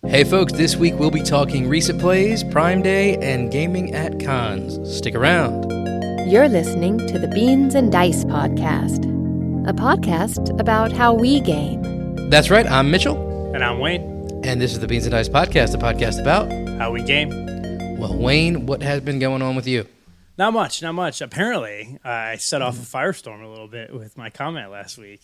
Hey folks, this week we'll be talking recent plays, Prime Day, and gaming at cons. Stick around. You're listening to the Beans and Dice Podcast, a podcast about how we game. That's right, I'm Mitchell. And I'm Wayne. And this is the Beans and Dice Podcast, a podcast about how we game. Well, Wayne, what has been going on with you? Not much. Apparently, I set off a firestorm a little bit with my comment last week,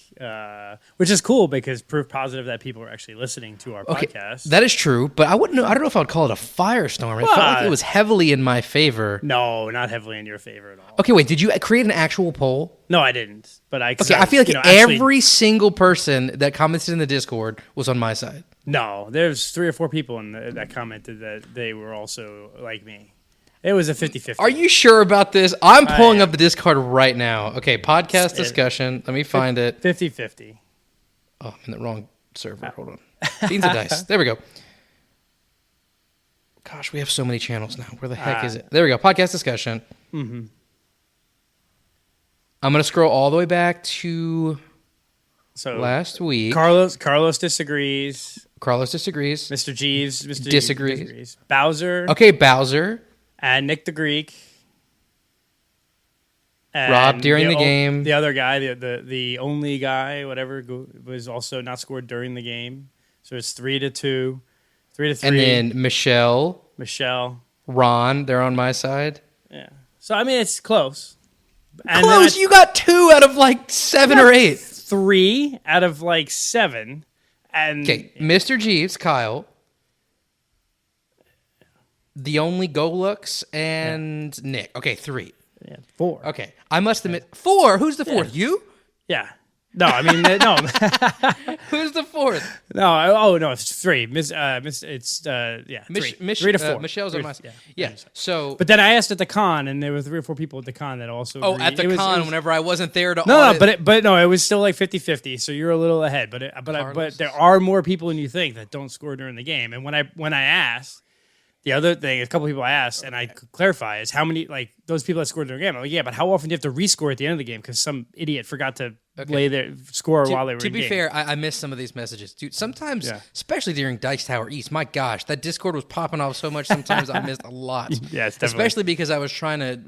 which is cool because proof positive that people are actually listening to our podcast. That is true, but I don't know if I would call it a firestorm. It felt like it was heavily in my favor. No, not heavily in your favor at all. Okay, wait, did you create an actual poll? No, I didn't. But I feel like every single person that commented in the Discord was on my side. No, there's 3 or 4 people that commented that they were also like me. It was a 50-50. Are you sure about this? I'm pulling up the Discord right now. Okay, podcast discussion. Let me find it. 50-50. Oh, I'm in the wrong server. Hold on. Beans and Dice. There we go. Gosh, we have so many channels now. Where the heck is it? There we go. Podcast discussion. Mm-hmm. I'm going to scroll all the way back to last week. Carlos disagrees. Mr. Jeeves disagrees. Bowser. Okay, Bowser. And Nick the Greek. And Rob during the game. The other guy, the only guy, whatever, was also not scored during the game. So it's 3-2, 3-3. And then Michelle. Ron, they're on my side. Yeah. So, I mean, it's close. And close? You got 2 out of like 7 or 8. 3 out of like 7. And okay, Mr. Jeeves, Kyle. The only Golux and Nick. Okay, 3. Yeah, 4. Okay, I must admit 4. Who's the 4th? Yeah. You? Yeah. No, I mean no. Who's the 4th? No, it's 3. 3. 3 to 4. Michelle's on my side. Yeah. So, but then I asked at the con, and there were 3 or 4 people at the con that also. Agreed. At the con, whenever I wasn't there to. No, but it was still like 50-50. So you're a little ahead. But there are more people than you think that don't score during the game. And when I asked. The other thing, a couple people I asked, and I clarify, is how many, like, those people that scored during the game. I'm like, yeah, but how often do you have to rescore at the end of the game because some idiot forgot to lay their score while they were in game? To be fair, I missed some of these messages. Dude, sometimes, especially during Dice Tower East, my gosh, that Discord was popping off so much, sometimes I missed a lot. Yeah, it's definitely. Especially because I was trying to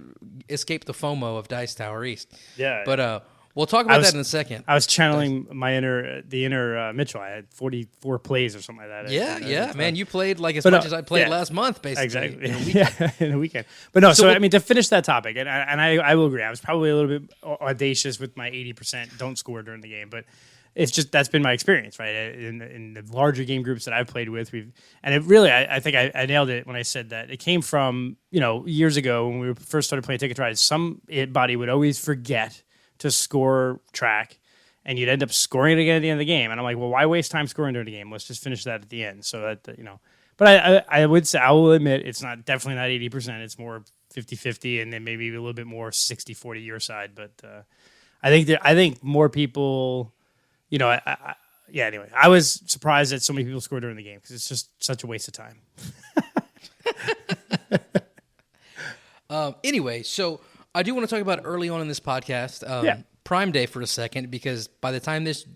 escape the FOMO of Dice Tower East. Yeah. But, we'll talk about that in a second. I was channeling the inner Mitchell. I had 44 plays or something like that. Yeah, man. You played like as much as I played last month, basically. Exactly. In a weekend. But no, so I mean, to finish that topic, and I will agree, I was probably a little bit audacious with my 80% don't score during the game, but it's just that's been my experience, right? In the larger game groups that I've played with, I think I nailed it when I said that it came from years ago when we first started playing Ticket to Ride. Somebody would always forget to score track, and you'd end up scoring it again at the end of the game. And I'm like, well, why waste time scoring during the game? Let's just finish that at the end. So that, But I would say, I will admit, it's definitely not 80%. It's more 50-50, and then maybe a little bit more 60-40 your side. But I think more people, anyway, I was surprised that so many people scored during the game because it's just such a waste of time. Anyway, so I do want to talk about early on in this podcast, Prime Day for a second, because by the time this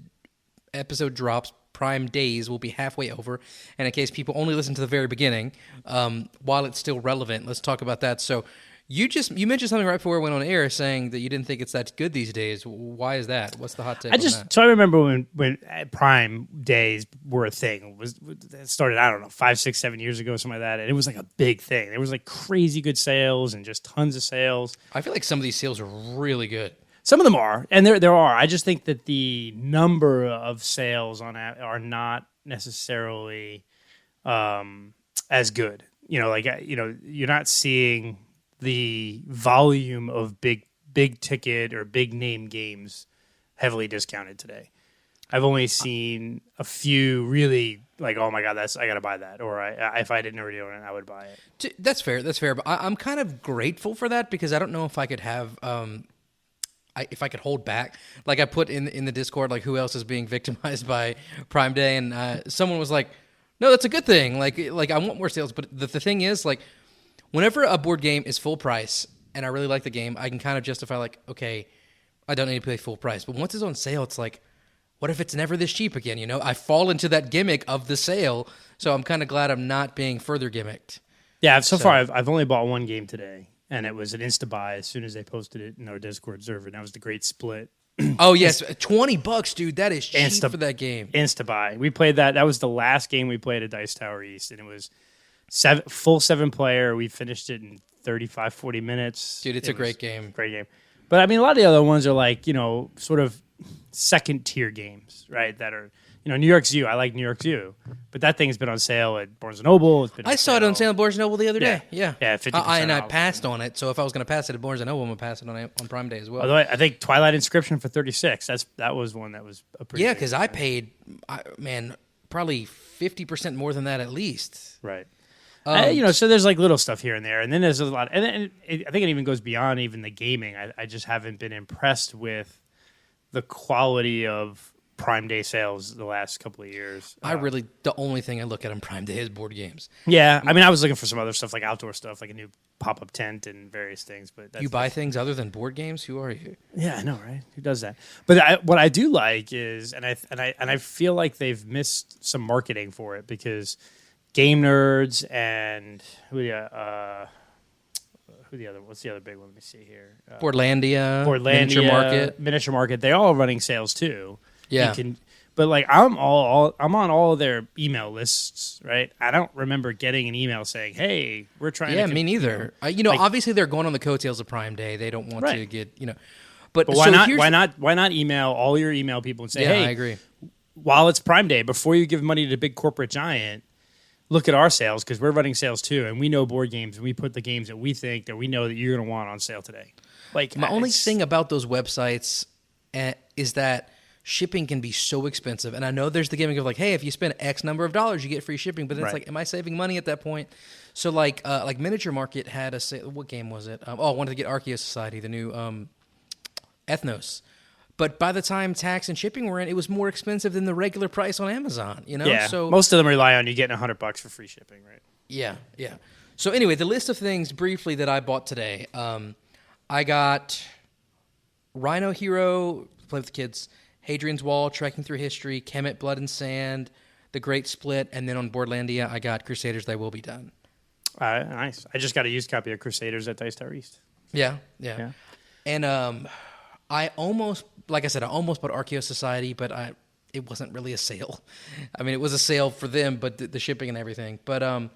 episode drops, Prime Days will be halfway over. And in case people only listen to the very beginning, while it's still relevant, let's talk about that. So you mentioned something right before we went on air saying that you didn't think it's that good these days. Why is that? What's the hot take on that? So I remember when Prime Days were a thing. It started, I don't know, 5, 6, 7 years ago, something like that. And it was like a big thing. There was like crazy good sales and just tons of sales. I feel like some of these sales are really good. Some of them are, and there are. I just think that the number of sales are not necessarily as good. You're not seeing the volume of big ticket or big name games heavily discounted today. I've only seen a few really like, oh my God, I got to buy that. Or if I didn't already own it, I would buy it. That's fair. But I'm kind of grateful for that because I don't know if I could have, if I could hold back. Like I put in the Discord, like who else is being victimized by Prime Day? And someone was like, no, that's a good thing. Like I want more sales. But the thing is, like, whenever a board game is full price and I really like the game, I can kind of justify like, okay, I don't need to pay full price. But once it's on sale, it's like, what if it's never this cheap again? I fall into that gimmick of the sale, so I'm kind of glad I'm not being further gimmicked. Yeah, so far I've only bought one game today, and it was an insta-buy as soon as they posted it in our Discord server, and that was The Great Split. Oh, yes, $20, dude. That is cheap for that game. Insta-buy. We played that. That was the last game we played at Dice Tower East, and it was full 7-player. We finished it in 35, 40 minutes. Dude, it's a great game. Great game. But, I mean, a lot of the other ones are like, sort of second-tier games, right, that are... New York Zoo. I like New York Zoo, but that thing's been on sale at Barnes & Noble. I saw it on sale at Barnes & Noble the other day. Yeah, 50% and I off. passed on it. So if I was going to pass it at Barnes & Noble, I'm going to pass it on Prime Day as well. Although I think Twilight Inscription for $36. That was one that was a pretty. Yeah, because I paid, probably 50% more than that at least. Right. So there's like little stuff here and there, and then there's a lot, and I think it even goes beyond even the gaming. I just haven't been impressed with the quality of Prime Day sales the last couple of years. The only thing I look at on Prime Day is board games. Yeah, I mean, I was looking for some other stuff like outdoor stuff, like a new pop-up tent and various things. But you buy things other than board games? Who are you? Yeah, I know, right? Who does that? But what I do like is, and I feel like they've missed some marketing for it because Game Nerds and what's the other big one? Let me see here. Boardlandia, Miniature Market. They're all running sales too. Yeah. But like I'm on all of their email lists, right? I don't remember getting an email saying, "Hey, we're trying." Yeah, me neither. Obviously they're going on the coattails of Prime Day. They don't want to get But why not email all your email people and say, "Hey, I agree. While it's Prime Day, before you give money to the big corporate giant, look at our sales because we're running sales too, and we know board games, and we put the games that we think that we know that you're going to want on sale today." Like my only thing about those websites is that shipping can be so expensive. And I know there's the gimmick of like, hey, if you spend X number of dollars, you get free shipping. But it's like, am I saving money at that point? So like Miniature Market had a sale. What game was it? I wanted to get Archaeo Society, the new Ethnos. But by the time tax and shipping were in, it was more expensive than the regular price on Amazon. Yeah, so most of them rely on you getting $100 for free shipping, right? Yeah. So anyway, the list of things briefly that I bought today. I got Rhino Hero, play with the kids, Hadrian's Wall, Trekking Through History, Kemet, Blood and Sand, The Great Split, and then on Boardlandia, I got Crusaders, They Will Be Done. Nice. I just got a used copy of Crusaders at Dice Tower East. Yeah. And I almost bought Archaeo Society, but it wasn't really a sale. I mean, it was a sale for them, but the shipping and everything. But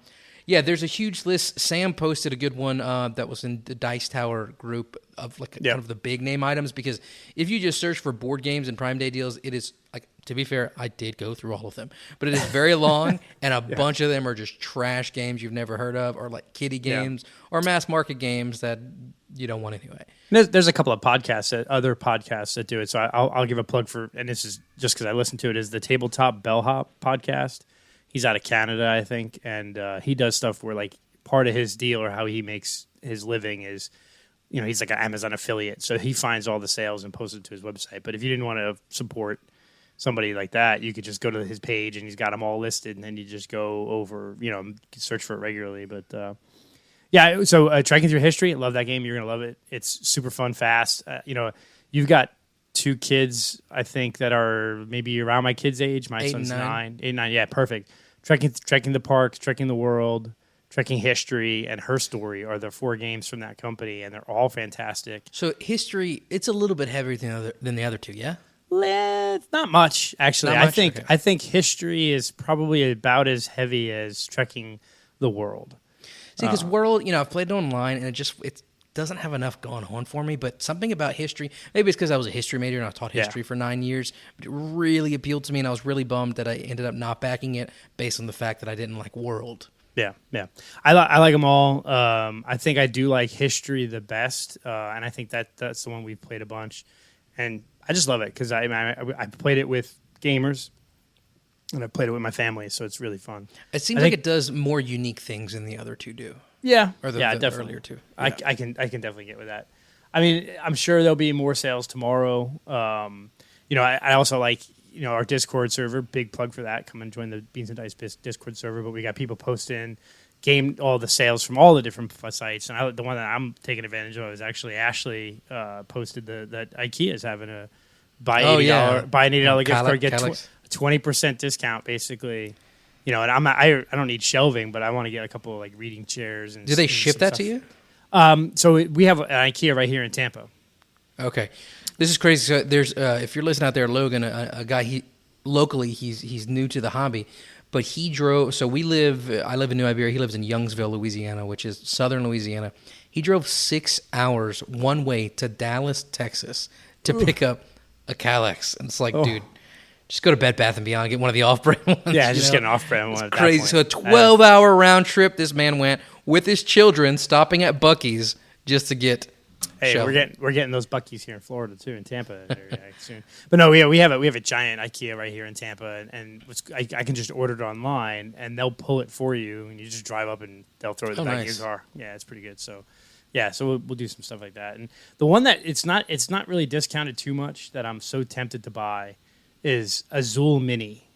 there's a huge list. Sam posted a good one that was in the Dice Tower group of kind of the big name items, because if you just search for board games and Prime Day deals, it is like, to be fair, I did go through all of them, but it is very long and a bunch of them are just trash games you've never heard of, or like kiddie games or mass market games that you don't want anyway. There's a couple of other podcasts that do it. So I'll give a plug for, and this is just because I listened to it, is the Tabletop Bellhop podcast. He's out of Canada, I think, and he does stuff where like part of his deal or how he makes his living is, he's like an Amazon affiliate. So he finds all the sales and posts it to his website. But if you didn't want to support somebody like that, you could just go to his page and he's got them all listed, and then you just go over, search for it regularly. But so Trekking Through History, I love that game. You're going to love it. It's super fun, fast. You've got 2 kids, I think, that are maybe around my kid's age. My son's 9. 8, 9. Yeah, perfect. Trekking the Parks, Trekking the World, Trekking History, and Her Story are the 4 games from that company, and they're all fantastic. So History, it's a little bit heavier than the other 2, yeah? Not much, actually. Not much? I think History is probably about as heavy as Trekking the World. See, because World, I've played it online, and it doesn't have enough going on for me, but something about History, maybe it's because I was a history major and I taught history for 9 years, but it really appealed to me, and I was really bummed that I ended up not backing it based on the fact that I didn't like World. Yeah. I like them all. I think I do like History the best, and I think that's the one we've played a bunch, and I just love it because I played it with gamers, and I played it with my family, so it's really fun. It seems like it does more unique things than the other 2 do. Yeah, or the definitely. Earlier 2. Yeah. I can definitely get with that. I mean, I'm sure there'll be more sales tomorrow. I also like our Discord server. Big plug for that. Come and join the Beans and Dice Discord server. But we got people posting all the sales from all the different sites. And the one that I'm taking advantage of is actually Ashley posted that IKEA is having a buy an $80 gift card, get Calyx. 20% discount, basically. And I don't need shelving, but I want to get a couple of like reading chairs. And do they ship that to you? So we have an IKEA right here in Tampa. Okay, this is crazy. So there's if you're listening out there, Logan, a guy locally, he's new to the hobby, but he drove. So I live in New Iberia. He lives in Youngsville, Louisiana, which is southern Louisiana. He drove 6 hours one way to Dallas, Texas, to pick up a Calyx, and it's like, dude. Just go to Bed Bath & Beyond, get one of the off-brand ones. Yeah, just get an off-brand one. It's crazy. So a 12-hour round trip this man went with his children, stopping at Buc-ee's just to get. Hey, we're getting those Buc-ee's here in Florida too, in Tampa soon. But no, we have a giant IKEA right here in Tampa, and I can just order it online, and they'll pull it for you, and you just drive up and they'll throw it in the back of your car. Yeah, it's pretty good. So. Yeah, so we'll do some stuff like that. And the one that it's not really discounted too much that I'm so tempted to buy is Azul Mini.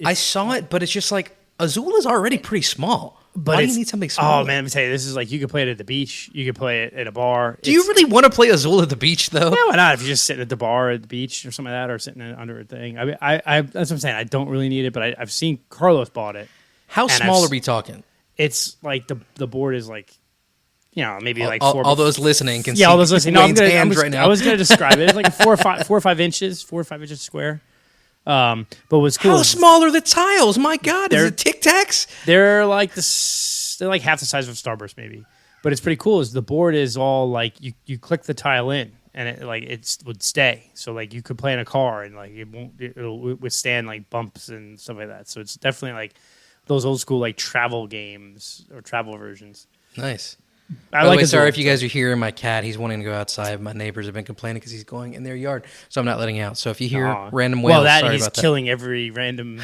I saw it, but it's just like Azul is already pretty small. But why do you need something small? Oh man, let me tell you, this is like you could play it at the beach. You could play it at a bar. Do you really want to play Azul at the beach though? Yeah, why not? If you're just sitting at the bar at the beach or something like that, or sitting under a thing. I that's what I'm saying. I don't really need it, but I've seen Carlos bought it. How small are we talking? It's like the board is like. Maybe like all those listening can see. Yeah, all those listening. No, right now. I was going to describe it. It's like 4 or 5 inches square. But what's cool? How small are the tiles? My God, is it Tic Tacs? They're like they're like half the size of Starburst, maybe. But it's pretty cool. Is the board is all like you click the tile in, and it would stay. So like you could play in a car, and like it'll withstand like bumps and stuff like that. So it's definitely like those old school like travel games or travel versions. Nice. By the way, sorry if you guys are hearing my cat. He's wanting to go outside. My neighbors have been complaining because he's going in their yard, so I'm not letting out. So if you hear random wails, sorry he's about that. killing every random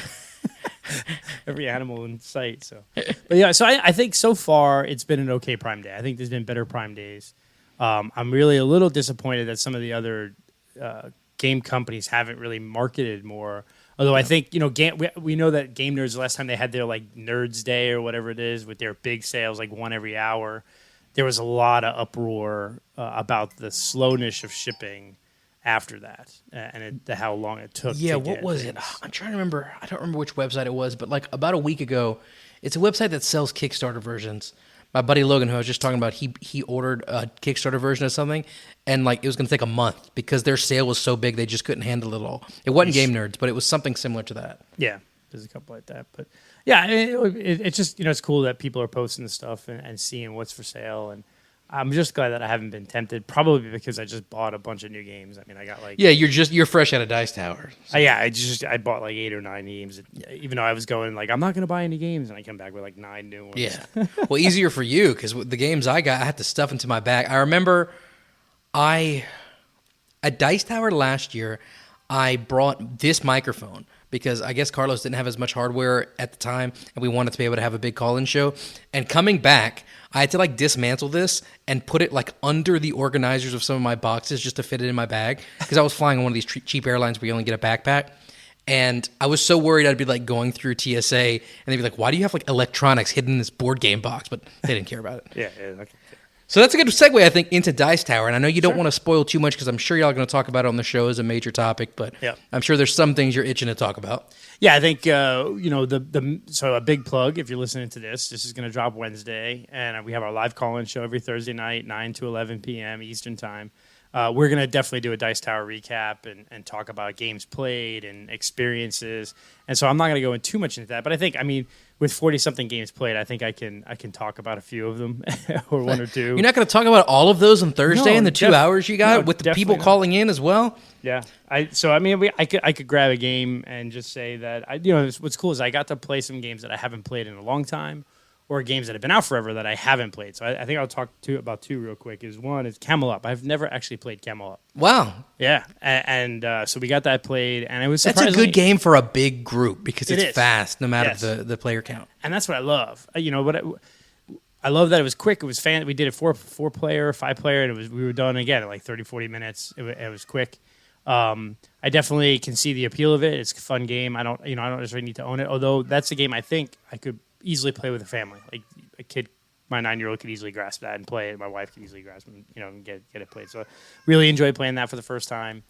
every animal in sight. So, but yeah, so I think so far it's been an okay Prime Day. I think there's been better Prime Days. I'm really a little disappointed that some of the other game companies haven't really marketed more. Although I think we know that Game Nerds, the last time they had their like Nerds Day or whatever it is with their big sales, like one every hour. There was a lot of uproar about the slowness of shipping after that, and how long it took. Yeah, what was it? I'm trying to remember. I don't remember which website it was, but like about a week ago, it's a website that sells Kickstarter versions. My buddy Logan, who I was just talking about, he ordered a Kickstarter version of something, and like it was going to take a month because their sale was so big they just couldn't handle it all. It wasn't Game Nerds, but it was something similar to that. Yeah, there's a couple like that, but. Yeah, it's just it's cool that people are posting this stuff and seeing what's for sale, and I'm just glad that I haven't been tempted. Probably because I just bought a bunch of new games. I mean, I got like you're fresh out of Dice Tower. So. I bought like 8 or 9 games, even though I was going like I'm not going to buy any games, and I come back with like 9 new ones. Yeah, well, easier for you because the games I got, I had to stuff into my bag. I remember at Dice Tower last year, I brought this microphone. Because I guess Carlos didn't have as much hardware at the time, and we wanted to be able to have a big call-in show. And coming back, I had to like dismantle this and put it like under the organizers of some of my boxes just to fit it in my bag. Because I was flying on one of these cheap airlines where you only get a backpack. And I was so worried I'd be like going through TSA, and they'd be like, "Why do you have like electronics hidden in this board game box?" But they didn't care about it. Yeah, okay. So that's a good segue, I think, into Dice Tower. And I know you don't want to spoil too much because I'm sure y'all are going to talk about it on the show as a major topic, but I'm sure there's some things you're itching to talk about. Yeah, I think, so a big plug, if you're listening to this is going to drop Wednesday, and we have our live call-in show every Thursday night, 9 to 11 p.m. Eastern Time. We're going to definitely do a Dice Tower recap and talk about games played and experiences. And so I'm not going to go into too much into that, but I think, with 40-something games played, I think I can talk about a few of them or one or two. You're not going to talk about all of those on Thursday in the 2 hours you got with the people calling in as well? Yeah. I could grab a game and just say that, what's cool is I got to play some games that I haven't played in a long time or games that have been out forever that I haven't played. So I think I'll talk about 2 real quick. One is Camelot. I've never actually played Camelot. Wow. Yeah. And so we got that played, and it was That's a good game for a big group because it's fast no matter the player count. And that's what I love. I love that it was quick. It was fan. We did it 4-player, 5-player, and we were done again in like 30, 40 minutes. It was quick. I definitely can see the appeal of it. It's a fun game. I don't necessarily need to own it, although that's a game I think I could easily play with a family. Like a kid, my 9-year-old could easily grasp that and play it. My wife could easily grasp it, and get it played. So I really enjoyed playing that for the first time.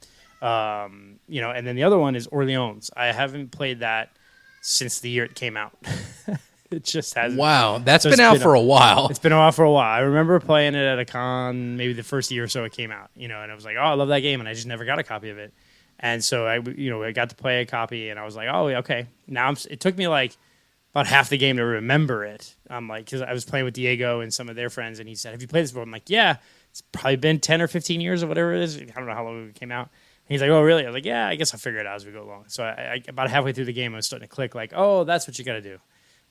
And then the other one is Orleans. I haven't played that since the year it came out. It just hasn't. Wow, that's been out for a while. It's been out for a while. I remember playing it at a con, maybe the first year or so it came out, and I was like, oh, I love that game, and I just never got a copy of it. And so I got to play a copy, and I was like, oh, okay. Now it took me like about half the game to remember it. I'm like, because I was playing with Diego and some of their friends, and he said, have you played this before? I'm like, yeah. It's probably been 10 or 15 years or whatever it is. I don't know how long it came out. And he's like, oh, really? I was like, yeah, I guess I'll figure it out as we go along. So I about halfway through the game, I was starting to click like, oh, that's what you got to do.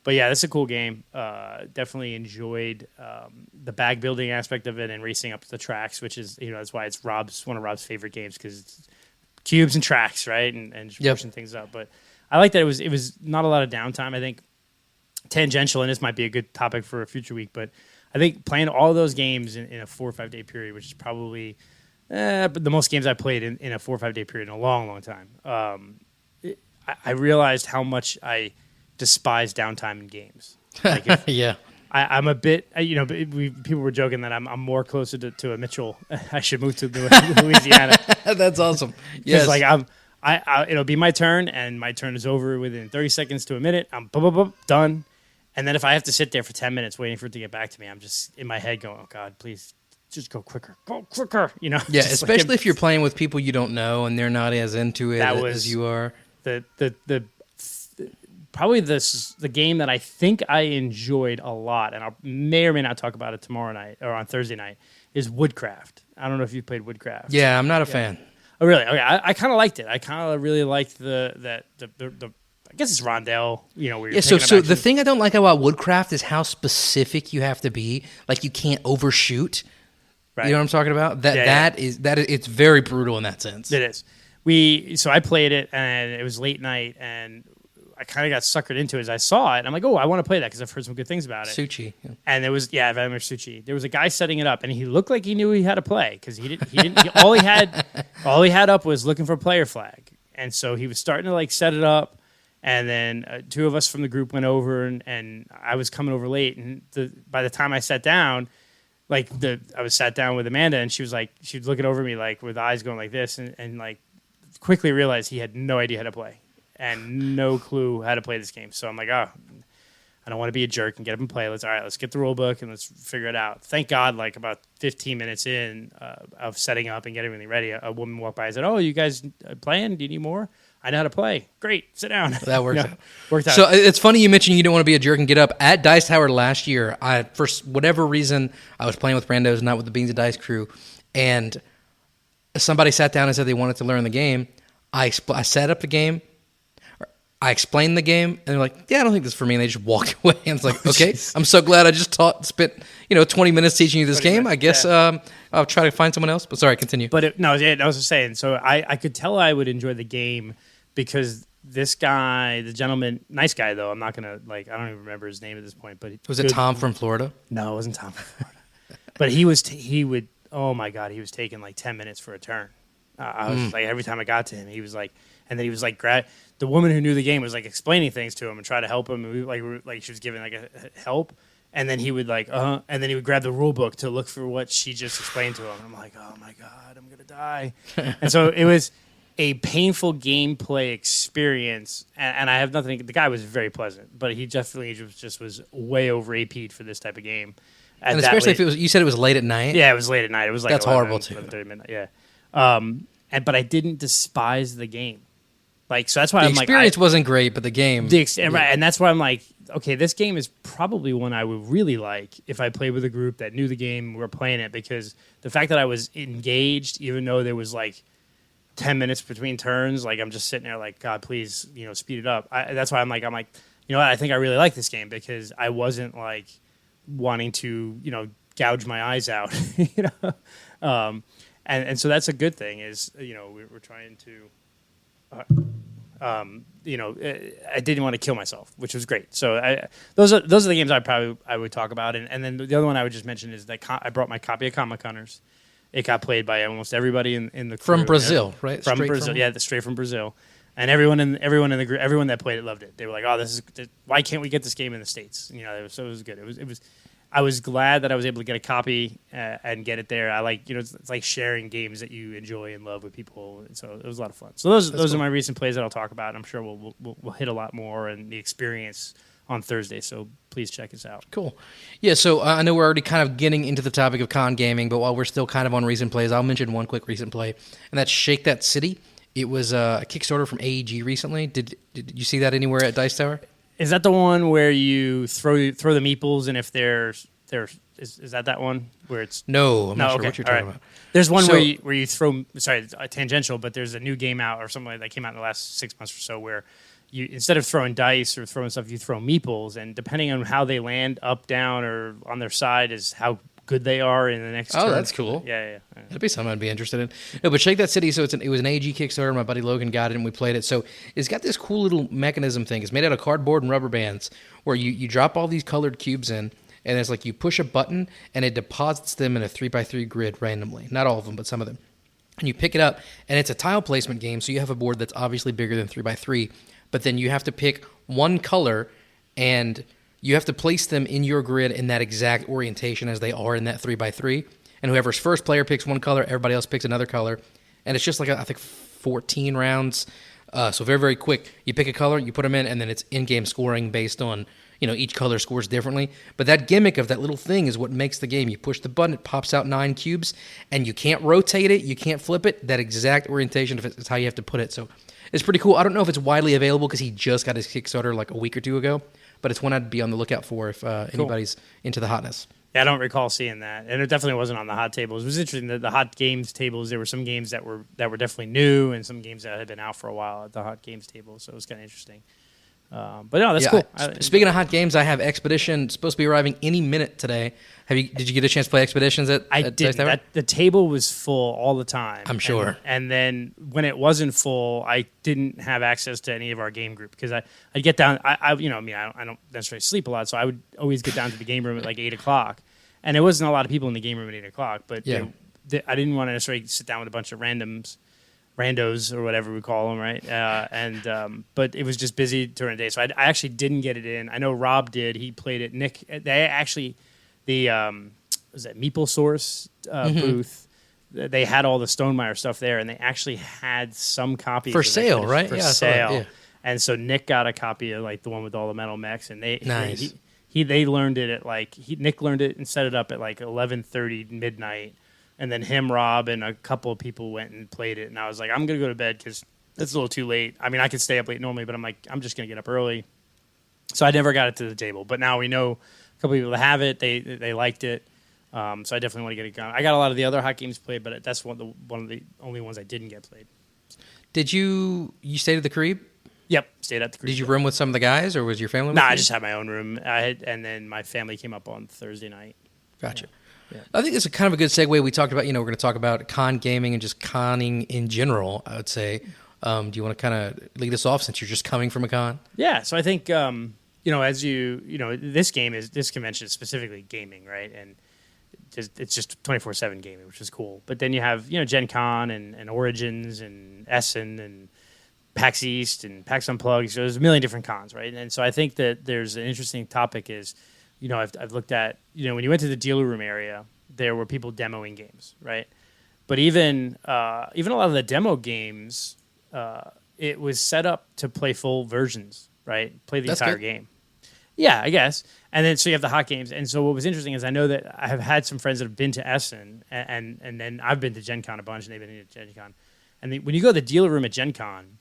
But yeah, that's a cool game. Definitely enjoyed the bag building aspect of it and racing up the tracks, which is, that's why it's one of Rob's favorite games, because it's cubes and tracks, right? And just pushing things up. But I like that it was not a lot of downtime. I think tangential, and this might be a good topic for a future week, but I think playing all those games in a 4 or 5 day period, which is probably the most games I played in a 4 or 5 day period in a long, long time. I realized how much I despise downtime in games. Like yeah. I'm a bit, people were joking that I'm more closer to a Mitchell. I should move to Louisiana. That's awesome. Yes. Like it'll be my turn, and my turn is over within 30 seconds to a minute. I'm done. And then if I have to sit there for 10 minutes waiting for it to get back to me, I'm just in my head going, oh God, please just go quicker. Go quicker. Yeah, especially if you're playing with people you don't know and they're not as into it as you are. Probably the game that I think I enjoyed a lot, and I may or may not talk about it tomorrow night or on Thursday night, is Woodcraft. I don't know if you've played Woodcraft. Yeah, I'm not a fan. Oh, really? Okay, I kind of liked it. I kind of really liked the I guess it's rondelle, where you're so the thing I don't like about Woodcraft is how specific you have to be. Like, you can't overshoot. Right. You know what I'm talking about? That is it's very brutal in that sense. It is. So I played it, and it was late night, and I kind of got suckered into it as I saw it. And I'm like, oh, I want to play that because I've heard some good things about it. Suchi. Yeah. And there was, Vladimir Suchi. There was a guy setting it up, and he looked like he knew he had to play because he didn't. All he had up was looking for a player flag, and so he was starting to like set it up. And then two of us from the group went over, and I was coming over late. And by the time I sat down, I was sat down with Amanda, and she was looking over me like with eyes going like this, and like quickly realized he had no idea how to play and no clue how to play this game. So I'm like, oh, I don't want to be a jerk and get up and play. Let's get the rule book and let's figure it out. Thank God, like about 15 minutes in of setting up and getting everything ready, a woman walked by and said, oh, you guys playing? Do you need more? I know how to play. Great, sit down. That works out. Worked out. So it's funny you mentioned you don't want to be a jerk and get up. At Dice Tower last year, for whatever reason, I was playing with randos, not with the Beans and Dice crew, and somebody sat down and said they wanted to learn the game. I set up the game. I explained the game, and they're like, yeah, I don't think this is for me, and they just walked away. And it's like, okay, I'm so glad I just spent 20 minutes teaching you this game. I guess I'll try to find someone else. But sorry, continue. But I was just saying, so I could tell I would enjoy the game because this guy, the gentleman, nice guy though, I'm not going to, I don't even remember his name at this point. But was it Tom from Florida? No, it wasn't Tom from Florida. But he would, oh my God, he was taking like 10 minutes for a turn. I was like, every time I got to him, he was like, and then he was like, the woman who knew the game was like explaining things to him and try to help him. And we, like she was giving like a help, and then he would and then he would grab the rule book to look for what she just explained to him. And I'm like, oh my God, I'm gonna die. And so it was a painful gameplay experience. And I have nothing. The guy was very pleasant, but he definitely was way over AP'd for this type of game. And especially if it was, you said it was late at night. Yeah, it was late at night. It was like that's 11, horrible too. 30 midnight. Yeah. But I didn't despise the game. So that's why the I'm like, experience wasn't great, but the game, right, and that's why I'm like, okay, this game is probably one I would really like if I played with a group that knew the game and were playing it, because the fact that I was engaged, even though there was like 10 minutes between turns, like I'm just sitting there like, God, please, speed it up. That's why I'm like, you know what, I think I really like this game because I wasn't like wanting to, gouge my eyes out, and so that's a good thing is, we're trying to. I didn't want to kill myself, which was great. So those are the games I would talk about, and then the other one I would just mention is that I brought my copy of Comic Hunters. It got played by almost everybody in the crew. From Brazil, right? From Brazil, straight from Brazil, and everyone in the group, everyone that played it loved it. They were like, "Oh, why can't we get this game in the States?" So it was good. It was. I was glad that I was able to get a copy and get it there. I like, it's like sharing games that you enjoy and love with people. So it was a lot of fun. So those are my recent plays that I'll talk about. I'm sure we'll hit a lot more and the experience on Thursday. So please check us out. Cool. Yeah, so I know we're already kind of getting into the topic of con gaming, but while we're still kind of on recent plays, I'll mention one quick recent play, and that's Shake That City. It was a Kickstarter from AEG recently. Did you see that anywhere at Dice Tower? Is that the one where you throw the meeples, and if is that one where it's no? I'm not sure what you're talking about. There's one where you throw. Sorry, it's tangential, but there's a new game out or something that came out in the last 6 months or so where you, instead of throwing dice or throwing stuff, you throw meeples, and depending on how they land, up, down, or on their side, is how good they are in the next turn. Oh, that's cool. Yeah. That'd be something I'd be interested in. No, but Shake That City, so it was an AG Kickstarter. My buddy Logan got it, and we played it. So it's got this cool little mechanism thing. It's made out of cardboard and rubber bands where you drop all these colored cubes in, and it's like you push a button, and it deposits them in a 3x3 grid randomly. Not all of them, but some of them. And you pick it up, and it's a tile placement game, so you have a board that's obviously bigger than 3x3, but then you have to pick one color, and you have to place them in your grid in that exact orientation as they are in that 3x3. And whoever's first player picks one color, everybody else picks another color. And it's just like, I think, 14 rounds. So very, very quick. You pick a color, you put them in, and then it's in-game scoring based on, each color scores differently. But that gimmick of that little thing is what makes the game. You push the button, it pops out 9 cubes, and you can't rotate it, you can't flip it. That exact orientation is how you have to put it. So it's pretty cool. I don't know if it's widely available because he just got his Kickstarter like a week or two ago. But it's one I'd be on the lookout for if anybody's into the hotness. Yeah, I don't recall seeing that, and it definitely wasn't on the hot tables. It was interesting that the hot games tables, there were some games that were definitely new, and some games that had been out for a while at the hot games table. So it was kind of interesting. But no, that's cool. Speaking of hot games, I have Expedition supposed to be arriving any minute today. Did you get a chance to play Expeditions at Dice Tower? The table was full all the time. I'm sure. And then when it wasn't full, I didn't have access to any of our game group because I'd get down. I don't necessarily sleep a lot, so I would always get down to the game room at like 8:00. And there wasn't a lot of people in the game room at 8:00, but I didn't want to necessarily sit down with a bunch of randos or whatever we call them, right? But it was just busy during the day, so I actually didn't get it in. I know Rob did. He played it. Nick, they actually, was that Meeple Source booth, they had all the Stonemeyer stuff there, and they actually had some copies for sale, right? For sale. And so Nick got a copy of like the one with all the metal mechs, and they they learned it at Nick learned it and set it up at like 11:30 midnight. And then him, Rob, and a couple of people went and played it. And I was like, I'm going to go to bed because it's a little too late. I mean, I could stay up late normally, but I'm like, I'm just going to get up early. So I never got it to the table. But now we know a couple of people that have it. They liked it. So I definitely want to get it going. I got a lot of the other hot games played, but that's one of the only ones I didn't get played. Did you stayed at the Crebe? Yep, stayed at the Crebe. Did you room with some of the guys, or was your family with you? I just had my own room. And then my family came up on Thursday night. Gotcha. Yeah. I think it's a kind of a good segue. We talked about, we're going to talk about con gaming and just conning in general, I would say. Do you want to kind of lead us off since you're just coming from a con? Yeah, so I think, as this convention is specifically gaming, right? And it's just 24/7 gaming, which is cool. But then you have, Gen Con and Origins and Essen and PAX East and PAX Unplugged. So there's a million different cons, right? And so I think that there's an interesting topic is, I've looked at, when you went to the dealer room area, there were people demoing games, right? But even a lot of the demo games, it was set up to play full versions, right? Play the entire game. Yeah, I guess. And then so you have the hot games. And so what was interesting is I know that I have had some friends that have been to Essen, and then I've been to Gen Con a bunch, and they've been to Gen Con. And when you go to the dealer room at Gen Con,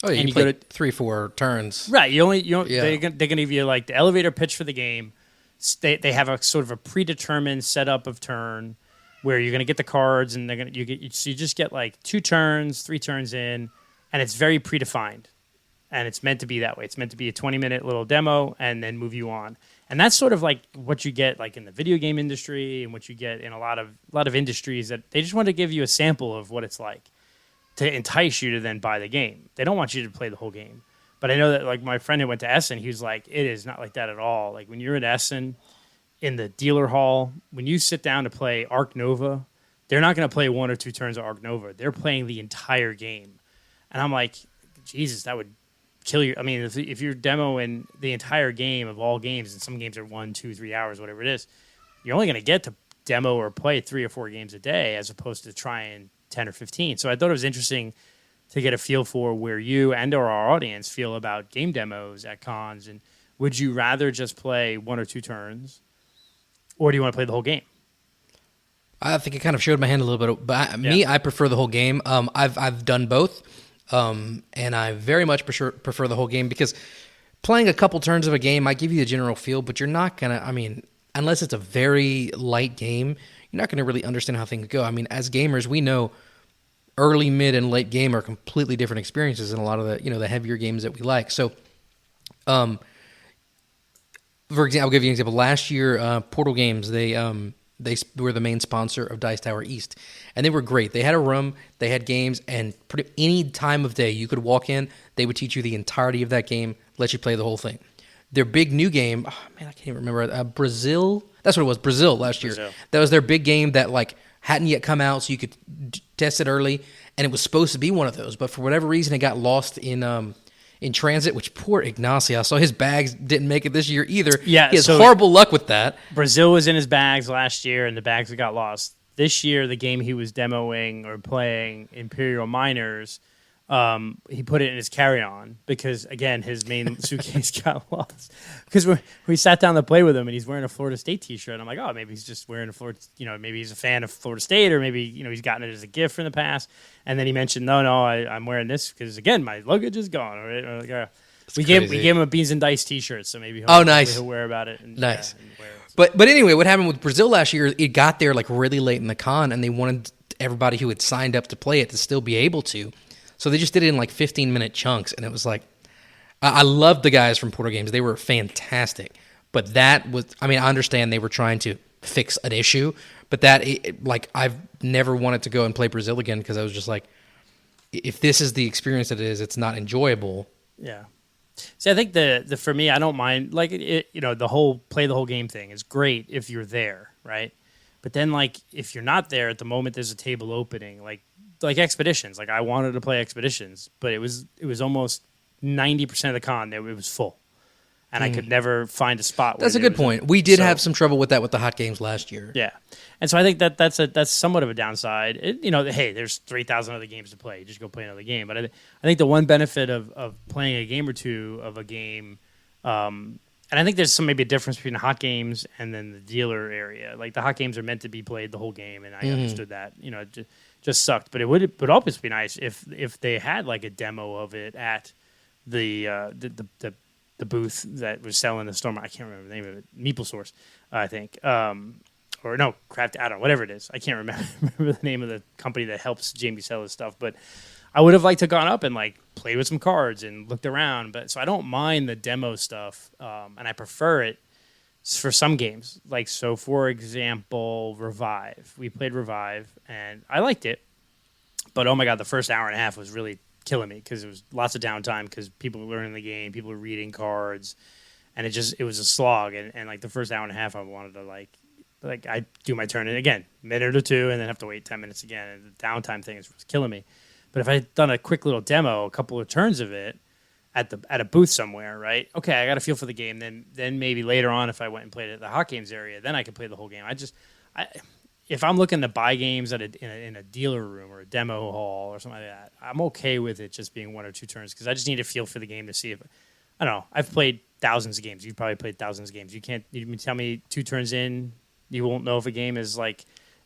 you play 3-4 turns, right? They're gonna give you like the elevator pitch for the game. They have a sort of a predetermined setup of turn where you're going to get the cards, and you just get like 2 turns, 3 turns in, and it's very predefined, and it's meant to be that way. It's meant to be a 20-minute little demo and then move you on, and that's sort of like what you get like in the video game industry and what you get in a lot of industries that they just want to give you a sample of what it's like to entice you to then buy the game. They don't want you to play the whole game. But I know that, like, my friend who went to Essen, he was like, it is not like that at all. Like, when you're at Essen, in the dealer hall, when you sit down to play Arc Nova, they're not going to play 1 or 2 turns of Arc Nova. They're playing the entire game. And I'm like, Jesus, that would kill your. I mean, if you're demoing the entire game of all games, and some games are 1, 2, 3 hours, whatever it is, you're only going to get to demo or play 3 or 4 games a day, as opposed to trying 10 or 15. So I thought it was interesting to get a feel for where you and/or our audience feel about game demos at cons, and would you rather just play 1 or 2 turns, or do you want to play the whole game? I think I kind of showed my hand a little bit, but me, I prefer the whole game. I've done both, and I very much prefer the whole game because playing a couple turns of a game might give you the general feel, but you're not gonna. I mean, unless it's a very light game, you're not gonna really understand how things go. I mean, as gamers, we know early, mid, and late game are completely different experiences in a lot of the heavier games that we like. So, for example, I'll give you an example. Last year, Portal Games, they were the main sponsor of Dice Tower East, and they were great. They had a room, they had games, and pretty any time of day you could walk in, they would teach you the entirety of that game, let you play the whole thing. Their big new game, I can't even remember, Brazil. That's what it was, Brazil last year. That was their big game that hadn't yet come out, so you could test it early, and it was supposed to be one of those, but for whatever reason, it got lost in transit, which poor Ignacio. So his bags didn't make it this year either. Yeah, he has horrible luck with that. Brazil was in his bags last year, and the bags got lost. This year, the game he was demoing or playing, Imperial Miners, he put it in his carry-on because, again, his main suitcase got lost. Because we sat down to play with him, and he's wearing a Florida State T-shirt. And I'm like, oh, maybe he's just wearing a Florida, maybe he's a fan of Florida State, or maybe, he's gotten it as a gift from the past. And then he mentioned, no, I'm wearing this because, again, my luggage is gone. Right? We gave him a Beans and Dice T-shirt, so maybe he'll wear about it. And, nice. And wear it, so. But anyway, what happened with Brazil last year, it got there really late in the con, and they wanted everybody who had signed up to play it to still be able to. So they just did it in 15-minute chunks, and it was I loved the guys from Portal Games. They were fantastic. But that was, I understand they were trying to fix an issue, but I've never wanted to go and play Brazil again because I was just if this is the experience that it is, it's not enjoyable. Yeah. See, I think the for me, I don't mind, the whole play the whole game thing is great if you're there, right? But then, if you're not there at the moment there's a table opening, like Expeditions. I wanted to play Expeditions, but it was almost 90% of the con it was full, and I could never find a spot. That's a good point. We did have some trouble with that with the hot games last year. Yeah, and so I think that's somewhat of a downside. Hey, there's 3,000 other games to play. You just go play another game. But I think the one benefit of playing a game or two of a game. And I think there's maybe a difference between the hot games and then the dealer area. The hot games are meant to be played the whole game, and I understood that. It just sucked. But it would always be nice if they had a demo of it at the booth that was selling the Storm. I can't remember the name of it. Meeple Source, I think. Or no, Craft Add-on, whatever it is. I can't remember the name of the company that helps Jamie sell his stuff, but I would have liked to have gone up and play with some cards and looked around. But so I don't mind the demo stuff, and I prefer it for some games. So for example, Revive. We played Revive, and I liked it. But oh my god, the first hour and a half was really killing me because it was lots of downtime because people were learning the game, people were reading cards, and it was a slog. And the first hour and a half, I wanted to I do my turn and again, minute or two, and then have to wait 10 minutes again. And the downtime thing was killing me. But if I had done a quick little demo, a couple of turns of it at a booth somewhere, right? Okay, I got a feel for the game. Then maybe later on, if I went and played it at the hot games area, then I could play the whole game. If I'm looking to buy games in a dealer room or a demo hall or something like that, I'm okay with it just being 1 or 2 turns because I just need a feel for the game to see if I don't know. I've played thousands of games. You've probably played thousands of games. You can tell me 2 turns in, you won't know if a game is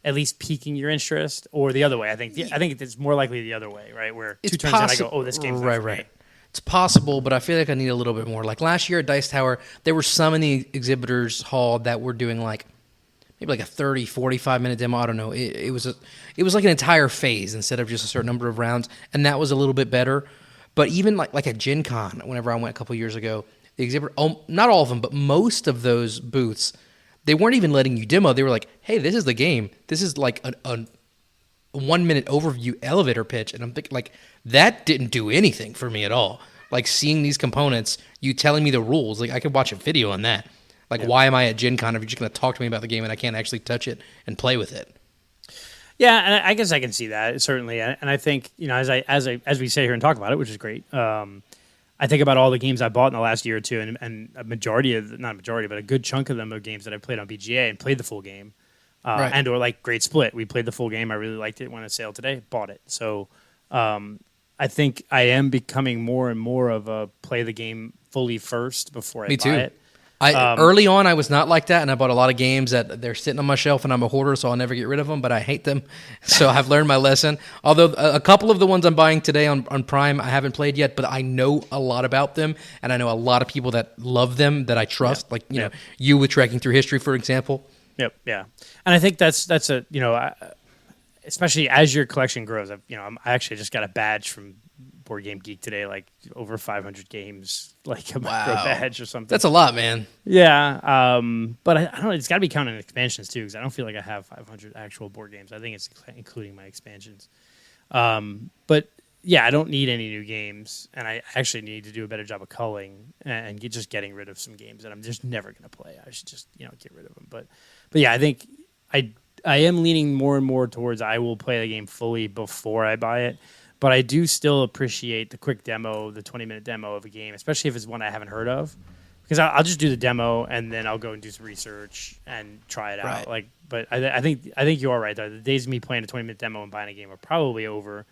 at least piquing your interest, or the other way. I think it's more likely the other way, right? Where 2 turns in, I go, oh, this game's not for me. It's possible, but I feel like I need a little bit more. Last year at Dice Tower, there were some in the exhibitors hall that were doing maybe a 30, 45-minute demo. I don't know. It was an entire phase instead of just a certain number of rounds, and that was a little bit better. But even like at Gen Con, whenever I went a couple years ago, the exhibitor, not all of them, but most of those booths, they weren't even letting you demo. They were like, hey, this is the game. This is a 1-minute overview elevator pitch. And I'm thinking, that didn't do anything for me at all. Seeing these components, you telling me the rules, I could watch a video on that. Why am I at Gen Con if you're just going to talk to me about the game and I can't actually touch it and play with it? Yeah, and I guess I can see that, certainly. And I think, as we sit here and talk about it, which is great, I think about all the games I bought in the last year or two, and not a majority, but a good chunk of them are games that I played on BGA and played the full game. Right. And or like Great Split. We played the full game. I really liked it. Went on sale today. Bought it. So I think I am becoming more and more of a play the game fully first before I buy it. Early on, I was not like that, and I bought a lot of games that they're sitting on my shelf, and I'm a hoarder, so I'll never get rid of them, but I hate them. So I've learned my lesson. Although a couple of the ones I'm buying today on Prime, I haven't played yet, but I know a lot about them, and I know a lot of people that love them that I trust, like know, you with Trekking Through History, for example. Yep, yeah. And I think that's a, especially as your collection grows, I actually just got a badge from Board Game Geek today, like over 500 games, like a micro badge or something. That's a lot, man. Yeah, but I don't know. It's got to be counting expansions too, because I don't feel like I have 500 actual board games. I think it's including my expansions. But yeah, I don't need any new games, and I actually need to do a better job of culling and just getting rid of some games that I'm just never going to play. I should just get rid of them. But yeah, I think I am leaning more and more towards I will play the game fully before I buy it. But I do still appreciate the quick demo, the 20-minute demo of a game, especially if it's one I haven't heard of. Because I'll just do the demo and then I'll go and do some research and try it out. But I think you are right. The days of me playing a 20-minute demo and buying a game are probably over.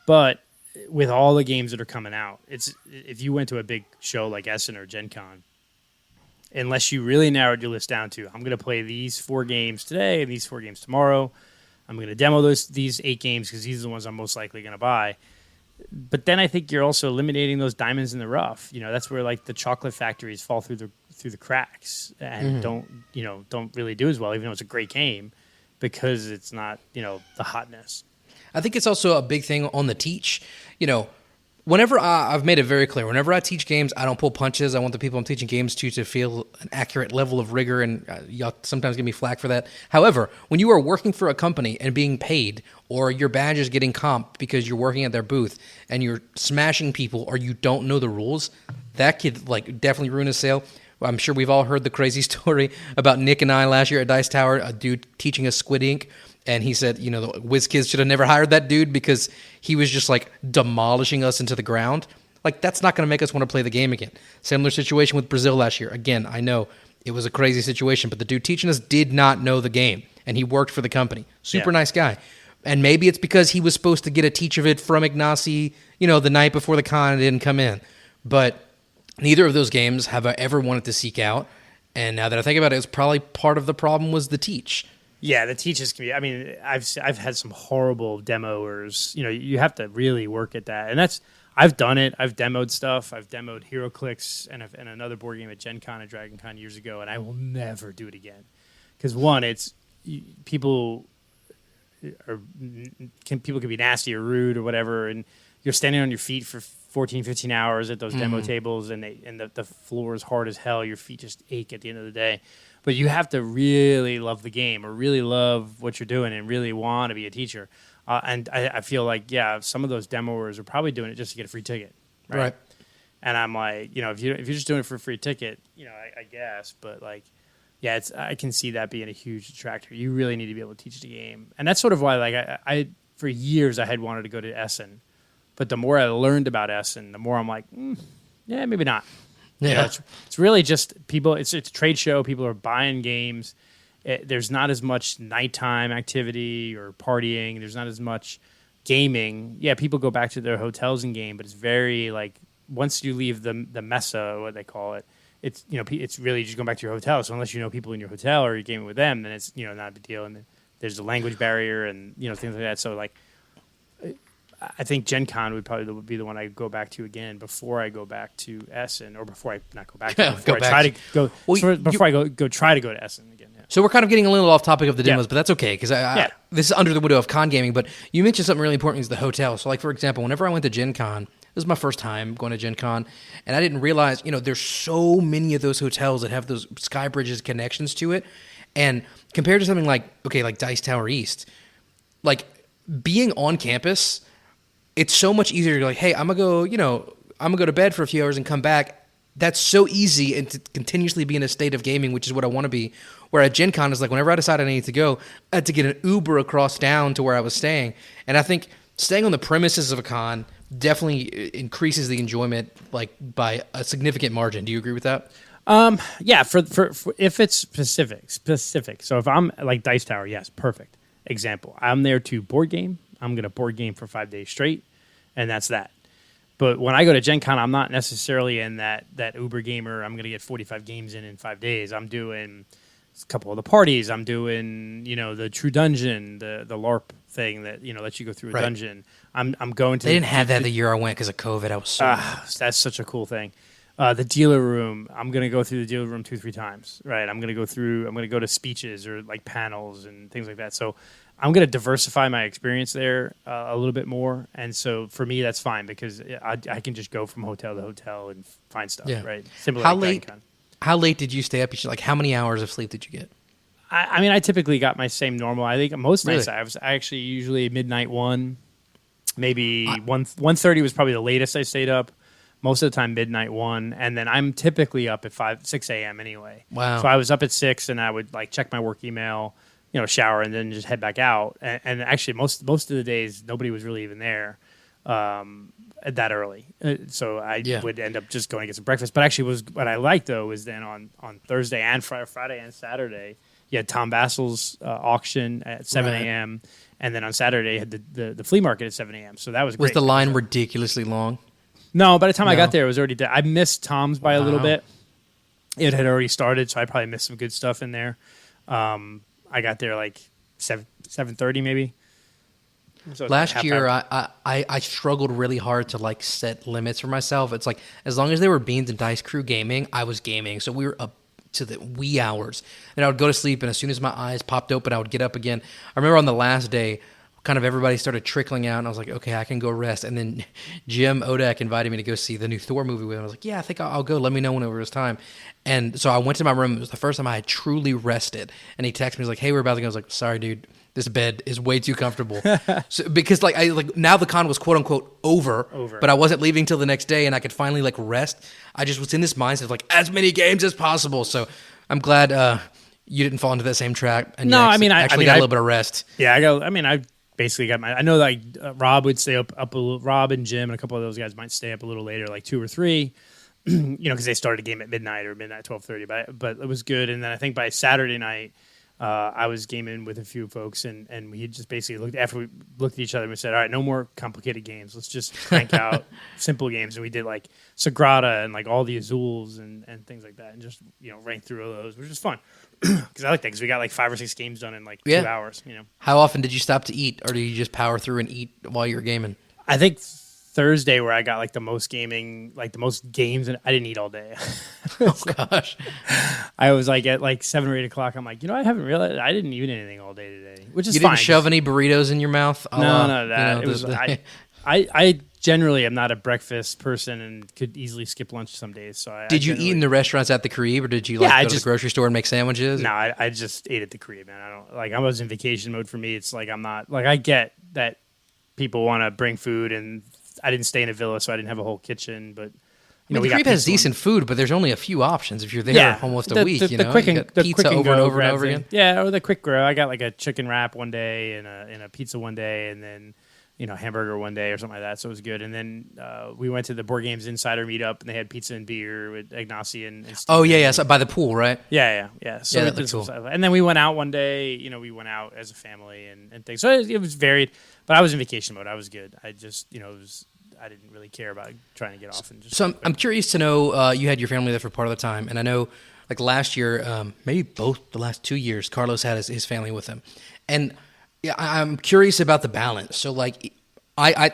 But with all the games that are coming out, if you went to a big show like Essen or Gen Con, unless you really narrowed your list down to, I'm going to play these 4 games today and these 4 games tomorrow. I'm going to demo these 8 games because these are the ones I'm most likely going to buy. But then I think you're also eliminating those diamonds in the rough. That's where like the chocolate factories fall through the cracks and don't really do as well, even though it's a great game, because it's not the hotness. I think it's also a big thing on the teach. Whenever I've made it very clear, whenever I teach games, I don't pull punches. I want the people I'm teaching games to feel an accurate level of rigor, and y'all sometimes give me flack for that. However, when you are working for a company and being paid, or your badge is getting comped because you're working at their booth and you're smashing people or you don't know the rules, that could definitely ruin a sale. I'm sure we've all heard the crazy story about Nick and I last year at Dice Tower, a dude teaching us Squid Ink. And he said, the WizKids should have never hired that dude because he was just demolishing us into the ground. That's not going to make us want to play the game again. Similar situation with Brazil last year. Again, I know it was a crazy situation, but the dude teaching us did not know the game, and he worked for the company. Super nice guy. And maybe it's because he was supposed to get a teach of it from Ignacy, the night before the con and didn't come in. But neither of those games have I ever wanted to seek out. And now that I think about it, it's probably part of the problem was the teach. Yeah, the teachers can be. I mean, I've had some horrible demoers. You have to really work at that, and I've done it. I've demoed stuff. I've demoed HeroClix and another board game at Gen Con and Dragon Con years ago, and I will never do it again. Because one, people can be nasty or rude or whatever, and you're standing on your feet for 14, 15 hours at those demo tables, and the floor is hard as hell. Your feet just ache at the end of the day. But you have to really love the game or really love what you're doing and really want to be a teacher. And I feel like, some of those demoers are probably doing it just to get a free ticket. Right. And I'm like, if you're just doing it for a free ticket, I guess. But I can see that being a huge detractor. You really need to be able to teach the game. And that's sort of why, I for years I had wanted to go to Essen. But the more I learned about Essen, the more I'm like, maybe not. Yeah, it's really just people. It's a trade show. People are buying games. There's not as much nighttime activity or partying. There's not as much gaming. Yeah, people go back to their hotels and game, but it's very once you leave the mesa, what they call it, it's it's really just going back to your hotel. So unless you know people in your hotel or you're gaming with them, then it's not a big deal. And then there's a language barrier and things like that. So I think Gen Con would probably be the one I'd go back to again before I go back to Essen, or before I not go back to before I try to go before I go try to go to Essen again. Yeah. So we're kind of getting a little off topic of the demos, but that's okay because this is under the window of con gaming. But you mentioned something really important is the hotel. So for example, whenever I went to Gen Con, this was my first time going to Gen Con, and I didn't realize there's so many of those hotels that have those Sky Bridges connections to it, and compared to something like Dice Tower East, being on campus. It's so much easier to go hey, I'm gonna go to bed for a few hours and come back. That's so easy, and to continuously be in a state of gaming, which is what I want to be. Where at Gen Con is whenever I decided I needed to go, I had to get an Uber across town to where I was staying. And I think staying on the premises of a con definitely increases the enjoyment like by a significant margin. Do you agree with that? Yeah, for if it's specific. So if I'm like Dice Tower, yes, perfect example. I'm there to board game. I'm gonna board game for 5 days straight, and that's that. But when I go to Gen Con, I'm not necessarily in that uber gamer. I'm gonna get 45 games in 5 days. I'm doing a couple of the parties. I'm doing the True Dungeon, the LARP thing that lets you go through a dungeon. I'm going to. They didn't have that the year I went because of COVID. I was so that's such a cool thing. The dealer room, I'm going to go through the dealer room 2-3 times, right? I'm going to go to speeches or like panels and things like that. So I'm going to diversify my experience there a little bit more. And so for me, that's fine because I can just go from hotel to hotel and find stuff, right? Similar How late did you stay up? Like how many hours of sleep did you get? I mean, I typically got my same normal. I think most nights I actually usually midnight 1, maybe 1:30 was probably the latest I stayed up. Most of the time, midnight 1, and then I'm typically up at 6 a.m. anyway. Wow! So I was up at 6, and I would like check my work email, shower, and then just head back out. And actually, most of the days, nobody was really even there that early. So I would end up just going to get some breakfast. But actually, what I liked though was then on Thursday and Friday and Saturday, you had Tom Basil's auction at 7 a.m. And then on Saturday, you had the flea market at 7 a.m. So that was great. Was the line ridiculously long? No, by the time I got there, it was already dead. I missed Tom's by a little bit. It had already started, so I probably missed some good stuff in there. I got there like 7:30 maybe. So last year, I struggled really hard to like set limits for myself. It's like as long as there were Beans and Dice Crew gaming, I was gaming. So we were up to the wee hours. And I would go to sleep, and as soon as my eyes popped open, I would get up again. I remember on the last day, kind of everybody started trickling out, and I was like, okay, I can go rest. And then Jim Odak invited me to go see the new Thor movie with him. I was like, yeah, I think I'll go. Let me know whenever it's time. And so I went to my room. It was the first time I had truly rested. And he texted me, he was like, hey, we're about to go. I was like, sorry, dude, this bed is way too comfortable. Because now the con was quote unquote over, but I wasn't leaving till the next day, and I could finally like rest. I just was in this mindset of like as many games as possible. So I'm glad you didn't fall into that same trap. And I got a little bit of rest. Yeah, I basically got I know like Rob would stay up a little, Rob and Jim and a couple of those guys might stay up a little later, like 2 or 3, because they started a game at midnight or midnight 12:30. But it was good. And then I think by Saturday night, I was gaming with a few folks, and we just basically looked at each other and we said, all right, no more complicated games. Let's just crank out simple games. And we did like Sagrada and like all the Azules and things like that, and just ranked through all those, which was fun. Because I like that because we got like 5 or 6 games done in like 2 hours. How often did you stop to eat, or do you just power through and eat while you were gaming? I think Thursday where I got like the most gaming, like the most games, and I didn't eat all day. Oh gosh! I was like at like 7 or 8 o'clock. I'm like, I haven't realized I didn't eat anything all day today, which is you fine. Didn't shove any burritos in your mouth? No, that it was. I generally am not a breakfast person and could easily skip lunch some days. So did you eat in the restaurants at the Carib, or did you go to the grocery store and make sandwiches? No, I just ate at the Carib, man. I don't like. I was in vacation mode for me. It's like I'm not like I get that people want to bring food, and I didn't stay in a villa, so I didn't have a whole kitchen. But the Carib has decent food, but there's only a few options if you're there almost a week. The quick and pizza over and over and over again. Yeah, or the quick grow. I got like a chicken wrap one day and a pizza one day, and then hamburger one day or something like that. So it was good. And then we went to the Board Games Insider meetup, and they had pizza and beer with Ignacy and Steve. Oh, yeah. So by the pool, right? Yeah. So that looks cool. And then we went out one day. We went out as a family and things. So it was varied. But I was in vacation mode. I was good. I just, I didn't really care about trying to get off. And just so I'm curious to know, you had your family there for part of the time. And I know, like last year, maybe both the last 2 years, Carlos had his family with him. And yeah, I'm curious about the balance. So, like, I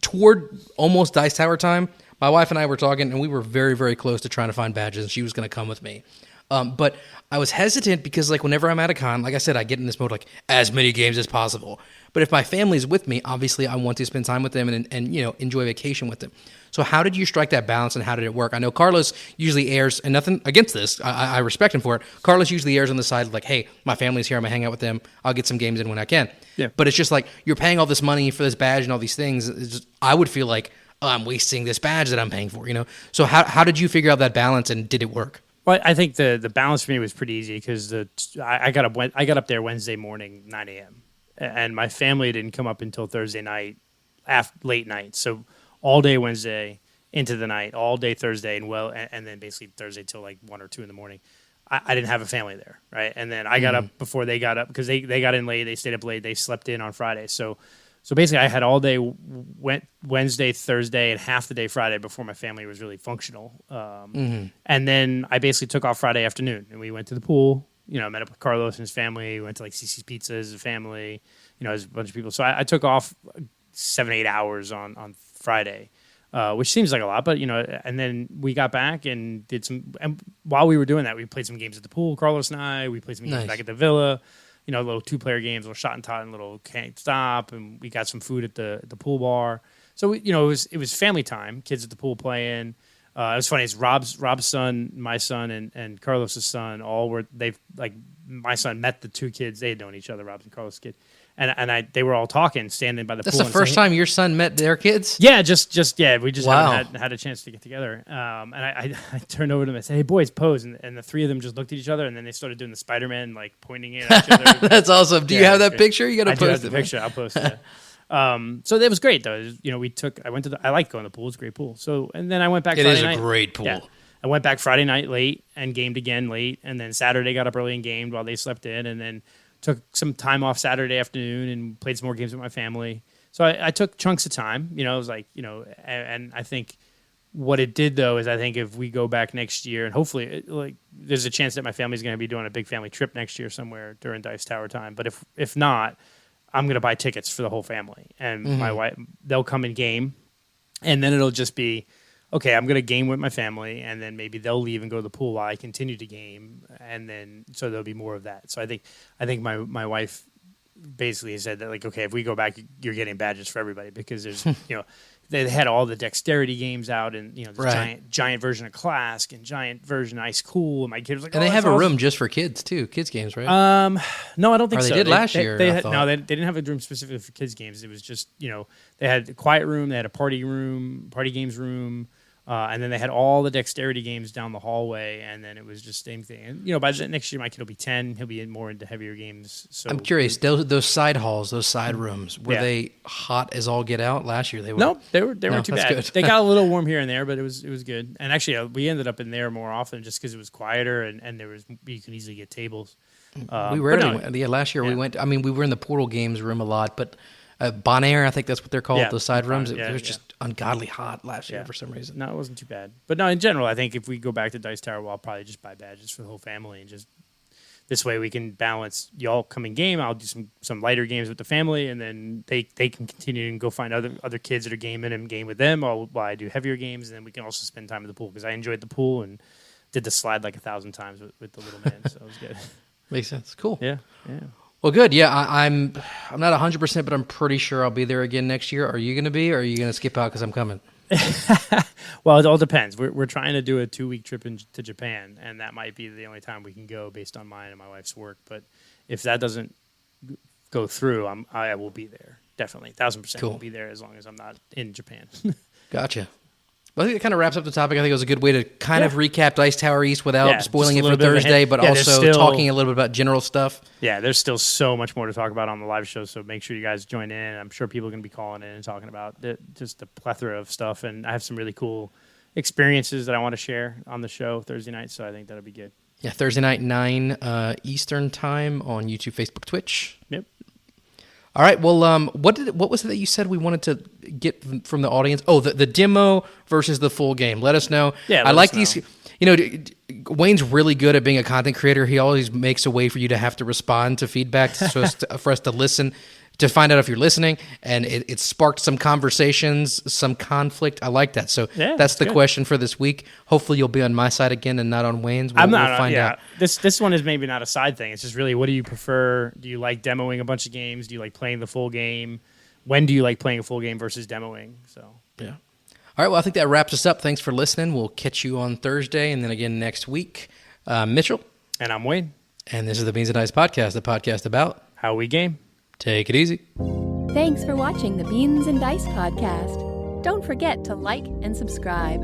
toward almost Dice Tower time, my wife and I were talking, and we were very, very close to trying to find badges, and she was going to come with me. But I was hesitant because, like, whenever I'm at a con, like I said, I get in this mode, like, as many games as possible. But if my family's with me, obviously I want to spend time with them and enjoy vacation with them. So how did you strike that balance, and how did it work? I know Carlos usually airs, and nothing against this, I respect him for it. Carlos usually airs on the side of like, hey, my family's here, I'm going to hang out with them, I'll get some games in when I can. Yeah. But it's just like, you're paying all this money for this badge and all these things. I would feel like, I'm wasting this badge that I'm paying for, So how did you figure out that balance, and did it work? Well, I think the balance for me was pretty easy because I got up there Wednesday morning, 9 a.m., and my family didn't come up until Thursday night, late night. So all day Wednesday into the night, all day Thursday, and then basically Thursday till like 1 or 2 in the morning. I didn't have a family there, right? And then I got up before they got up because they got in late. They stayed up late. They slept in on Friday. So basically, I had all day Wednesday, Thursday, and half the day Friday before my family was really functional. And then I basically took off Friday afternoon, and we went to the pool. Met up with Carlos and his family. We went to like CC's Pizza as a family. As a bunch of people. So I took off 7-8 hours on Friday. Which seems like a lot, but and then we got back and did some. And while we were doing that, we played some games at the pool. Carlos and I, we played some games back at the villa. Little 2-player games, little shot and tot, and little can't stop, and we got some food at the pool bar. So it was family time. Kids at the pool playing. It was funny. It's Rob's son, my son, and Carlos's son. My son met the 2 kids. They had known each other, Rob's and Carlos's kid. And they were all talking, standing by the pool. That's the first time your son met their kids? Yeah, we just haven't had a chance to get together. And I turned over to them and said, "Hey, boys, pose." And the 3 of them just looked at each other, and then they started doing the Spider-Man, like pointing it at each other. That's awesome. Do you have that picture? You got to post it. I do have the picture. I'll post it. So that was great, though. I like going to the pool. It's a great pool. So, and then I went back Friday night. It is a great pool. Yeah. I went back Friday night late and gamed again late. And then Saturday got up early and gamed while they slept in. And then took some time off Saturday afternoon and played some more games with my family. So I took chunks of time, it was like, and I think what it did though is I think if we go back next year and hopefully there's a chance that my family's going to be doing a big family trip next year somewhere during Dice Tower time. But if not, I'm going to buy tickets for the whole family and my wife, they'll come and game, and then it'll just be, okay, I'm going to game with my family, and then maybe they'll leave and go to the pool while I continue to game, and then so there'll be more of that. So I think my wife basically said that, like, okay, if we go back, you're getting badges for everybody because there's they had all the dexterity games out, and the giant version of Clask and giant version of Ice Cool, and my kid was like, and they have a room just for kids too, kids games, right? No, I don't think or so. They did last year. No, they didn't have a room specifically for kids games. It was just they had a quiet room, they had a party games room. And then they had all the dexterity games down the hallway, and then it was just the same thing. And by the next year, my kid will be 10; he'll be more into heavier games. So I'm curious, those side halls, those side rooms, were they hot as all get out? Last year they were. No, they weren't too bad. Good. They got a little warm here and there, but it was good. And actually, we ended up in there more often just because it was quieter, and you can easily get tables. We rarely went. Yeah, last year we went. I mean, we were in the Portal Games room a lot, but Bon Air, I think that's what they're called, the side rooms. It was just ungodly hot last year for some reason. No, it wasn't too bad. But no, in general, I think if we go back to Dice Tower, I'll probably just buy badges for the whole family, and just this way we can balance y'all coming game. I'll do some lighter games with the family, and then they can continue and go find other kids that are gaming and game with them while I do heavier games, and then we can also spend time at the pool because I enjoyed the pool and did the slide like 1,000 times with the little man, so it was good. Makes sense. Cool. Yeah. Well, good. Yeah, I'm not 100%, but I'm pretty sure I'll be there again next year. Are you going to be, or are you going to skip out because I'm coming? Well, it all depends. We're trying to do a 2-week trip to Japan, and that might be the only time we can go based on mine and my wife's work. But if that doesn't go through, I will be there. Definitely. 1,000% will be there as long as I'm not in Japan. Gotcha. Well, I think it kind of wraps up the topic. I think it was a good way to kind of recap Dice Tower East without spoiling it for Thursday, but also talking a little bit about general stuff. Yeah, there's still so much more to talk about on the live show, so make sure you guys join in. I'm sure people are going to be calling in and talking about just the plethora of stuff, and I have some really cool experiences that I want to share on the show Thursday night, so I think that'll be good. Yeah, Thursday night, 9 Eastern time on YouTube, Facebook, Twitch. Yep. All right. Well, what was it that you said we wanted to get from the audience? Oh, the demo versus the full game. Let us know. Yeah, I like these. Wayne's really good at being a content creator. He always makes a way for you to have to respond to feedback for us to listen, to find out if you're listening, and it sparked some conversations, some conflict. I like that. So that's the question for this week. Hopefully you'll be on my side again and not on Wayne's. We'll find out. This one is maybe not a side thing. It's just really, what do you prefer? Do you like demoing a bunch of games? Do you like playing the full game? When do you like playing a full game versus demoing? So yeah. All right, well, I think that wraps us up. Thanks for listening. We'll catch you on Thursday and then again next week. Mitchell. And I'm Wayne. And this is the Beans and Dice Podcast, the podcast about how we game. Take it easy. Thanks for watching the Beans and Dice Podcast. Don't forget to like and subscribe.